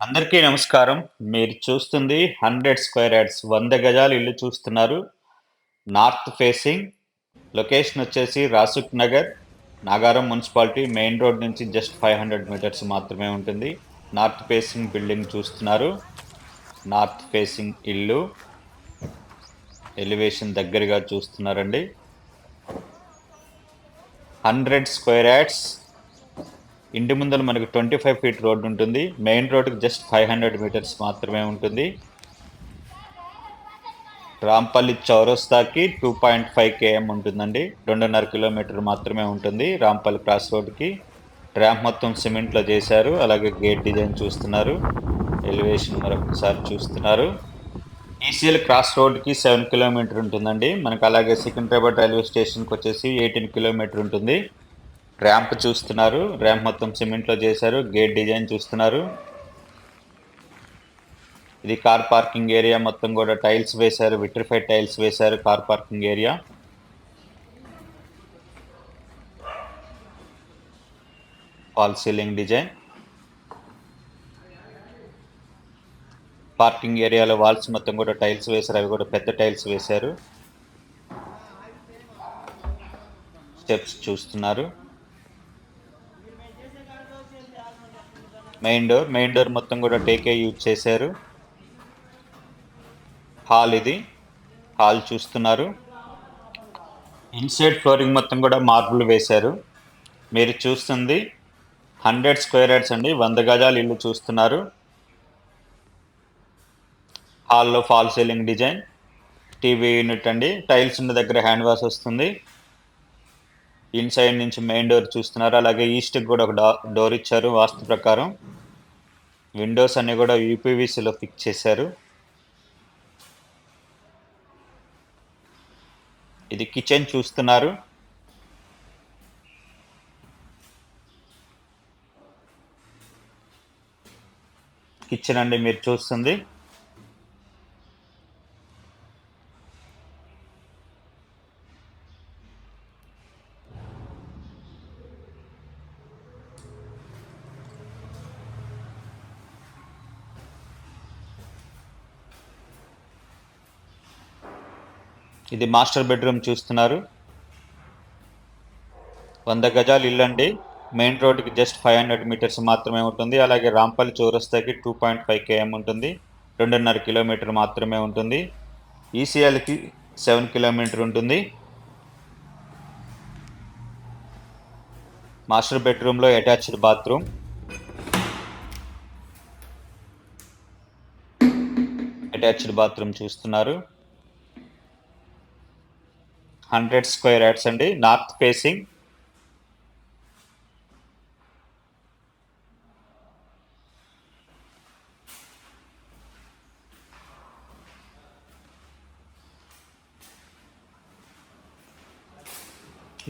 అందరికీ నమస్కారం. మీరు చూస్తుంది 100 స్క్వేర్ యార్డ్స్ 100 గజాల ఇల్లు చూస్తున్నారు. North facing. లొకేషన్ వచ్చేసి Rasuk Nagar, Nagaram municipality. Main road నుంచి జస్ట్ 500 మీటర్స్ మాత్రమే ఉంటుంది. నార్త్ ఫేసింగ్ బిల్డింగ్ చూస్తున్నారు. నార్త్ ఫేసింగ్ ఇల్లు ఎలివేషన్ దగ్గరగా చూస్తున్నారండి. 100 స్క్వేర్ యార్డ్స్. ఇంటి ముందర మనకు 25 ఫీట్ రోడ్డు ఉంటుంది. మెయిన్ రోడ్డుకి జస్ట్ 500 మీటర్స్ మాత్రమే ఉంటుంది. రాంపల్లి చౌరస్తాకి 2.5 km ఉంటుందండి. 2.5 కిలోమీటర్ మాత్రమే ఉంటుంది రాంపల్లి క్రాస్ రోడ్కి. ర్యాంప్ మొత్తం సిమెంట్లో చేశారు. అలాగే గేట్ డిజైన్ చూస్తున్నారు. ఎలివేషన్ మరొకసారి చూస్తున్నారు. ఈసీఎల్ క్రాస్ రోడ్కి 7 కిలోమీటర్ ఉంటుందండి మనకు. అలాగే సికింద్రాబాద్ రైల్వే స్టేషన్కి వచ్చేసి 18 కిలోమీటర్ ఉంటుంది. ర్యాంప్ చూస్తున్నారు. ర్యాంప్ మొత్తం సిమెంట్లో చేశారు. గేట్ డిజైన్ చూస్తున్నారు. ఇది కార్ పార్కింగ్ ఏరియా. మొత్తం కూడా టైల్స్ వేశారు. విట్రిఫైడ్ టైల్స్ వేశారు. Car parking area. Fall ceiling design. Parking ఏరియాలో వాల్స్ మొత్తం కూడా టైల్స్ వేశారు. అవి కూడా పెద్ద టైల్స్ వేశారు. స్టెప్స్ చూస్తున్నారు. మెయిన్ డోర్ మొత్తం కూడా టేకే యూజ్ చేశారు. హాల్. ఇది హాల్ చూస్తున్నారు. ఇన్సైడ్ ఫ్లోరింగ్ మొత్తం కూడా మార్బుల్ వేశారు. మీరు చూస్తుంది 100 స్క్వేర్ యార్డ్స్ అండి. 100 గజాల ఇల్లు చూస్తున్నారు. హాల్లో fall ceiling design. TV unit అండి. టైల్స్ ఉన్న దగ్గర హ్యాండ్ వాష్ వస్తుంది. ఇన్సైడ్ నుంచి మెయిన్ డోర్ చూస్తున్నారు. అలాగే ఈస్ట్కి కూడా ఒక డోర్ ఇచ్చారు వాస్తు ప్రకారం. విండోస్ అన్ని కూడా యూపీవీసీలో ఫిక్స్ చేశారు. ఇది కిచెన్ చూస్తున్నారు. కిచెన్ అండి మీరు చూస్తుంది. ఇది మాస్టర్ బెడ్రూమ్ చూస్తున్నారు. 100 గజాలు ఇల్లు అండి. మెయిన్ రోడ్కి జస్ట్ 500 మీటర్స్ మాత్రమే ఉంటుంది. అలాగే రాంపల్లి చౌరస్తాకి 2.5 km ఉంటుంది. 2.5 కిలోమీటర్ మాత్రమే ఉంటుంది. ఈసీఎల్కి 7 కిలోమీటర్ ఉంటుంది. మాస్టర్ బెడ్రూమ్లో అటాచ్డ్ బాత్రూమ్. చూస్తున్నారు. 100 స్క్వేర్ యార్డ్స్ అండి. North facing.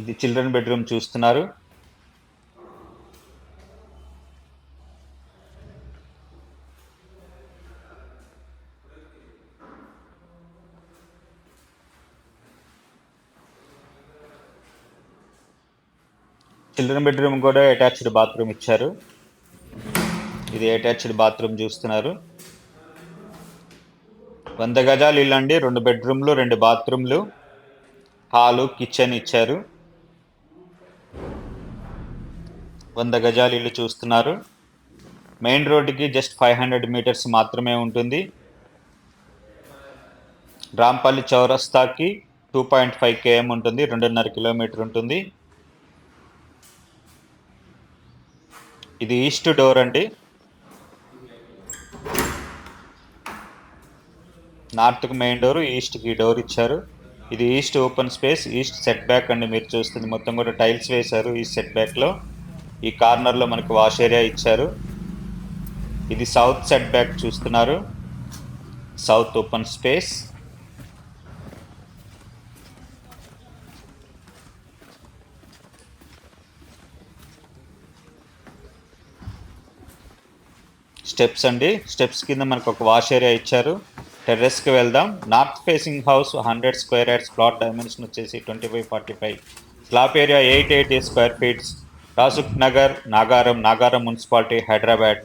ఇది చిల్డ్రన్ బెడ్రూమ్ చూస్తున్నారు. చిల్డ్రన్ బెడ్రూమ్ కూడా అటాచ్డ్ బాత్రూమ్ ఇచ్చారు. ఇది అటాచ్డ్ బాత్రూమ్ చూస్తున్నారు. 100 గజాలు ఇల్లు అండి. 2 బెడ్రూమ్లు, 2 బాత్రూమ్లు, హాలు, కిచెన్ ఇచ్చారు. 100 గజాలు ఇల్లు చూస్తున్నారు. మెయిన్ రోడ్డుకి జస్ట్ 500 మీటర్స్ మాత్రమే ఉంటుంది. రాంపల్లి చౌరస్తాకి 2.5 km ఉంటుంది. 2.5 కిలోమీటర్ ఉంటుంది. ఇది ఈస్ట్ డోర్ అండి. నార్త్కి మెయిన్ డోర్, ఈస్ట్కి డోర్ ఇచ్చారు. ఇది east open space. East set back అండి మీరు చూస్తుంది. మొత్తం కూడా టైల్స్ వేశారు ఈ సెట్ బ్యాక్లో. ఈ కార్నర్లో మనకు వాష్ ఏరియా ఇచ్చారు. ఇది సౌత్ సెట్ బ్యాక్ చూస్తున్నారు. South open space. స్టెప్స్ అండి. స్టెప్స్ కింద మనకు ఒక వాష్ ఏరియా ఇచ్చారు. టెర్రస్కి వెళ్దాం. North facing house 100 square yards. Plot dimension వచ్చేసి 25-45. Slab area 880 square feets. Rasuk Nagar, Nagaram municipality, Hyderabad.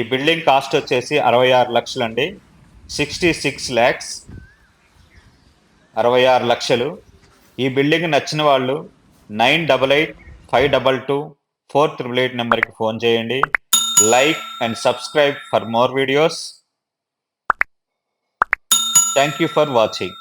ఈ బిల్డింగ్ కాస్ట్ వచ్చేసి 66 లక్షలండి. 66 lakhs, 66 లక్షలు. ఈ బిల్డింగ్ నచ్చిన వాళ్ళు 9885224888 నెంబర్కి ఫోన్ చేయండి. Like and subscribe for more videos. Thank you for watching.